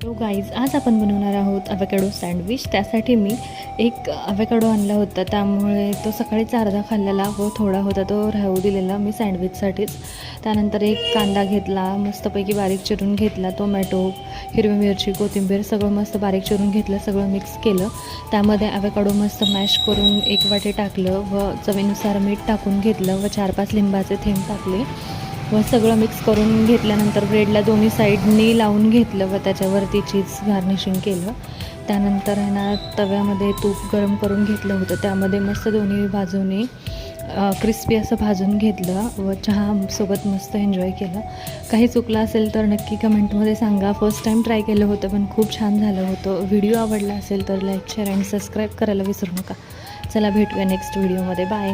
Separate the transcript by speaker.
Speaker 1: तो गाईज आज आपण बनवणार आहोत अवॅकॅडो सँडविच. त्यासाठी मी एक अवॅकॅडो आणला होता, त्यामुळे तो सकाळीच अर्धा खाल्लेला व थोडा होता तो राहू दिलेला मी सँडविचसाठीच. त्यानंतर एक कांदा घेतला, मस्तपैकी बारीक चिरून घेतला, टोमॅटो, हिरवी मिरची, कोथिंबीर सगळं मस्त बारीक चिरून घेतलं, सगळं मिक्स केलं. त्यामध्ये अवॅकॅडो मस्त मॅश करून एक वाटी टाकलं व चवीनुसार मीठ टाकून घेतलं व 4-5 लिंबाचे थेंब टाकले व सगळं मिक्स करून घेतल्यानंतर ब्रेडला दोन्ही साईडनी लावून घेतलं व त्याच्यावरती चीज गार्निशिंग केलं. त्यानंतर आहे ना तव्यामध्ये तूप गरम करून घेतलं होतं, त्यामध्ये मस्त दोन्ही बाजूनी क्रिस्पी असं भाजून घेतलं व चहासोबत मस्त एन्जॉय केलं. काही चुकलं असेल तर नक्की कमेंटमध्ये सांगा. फर्स्ट टाईम ट्राय केलं होतं पण खूप छान झालं होतं. व्हिडिओ आवडला असेल तर लाईक, शेअर आणि सबस्क्राईब करायला विसरू नका. चला भेटूया नेक्स्ट व्हिडिओमध्ये. बाय.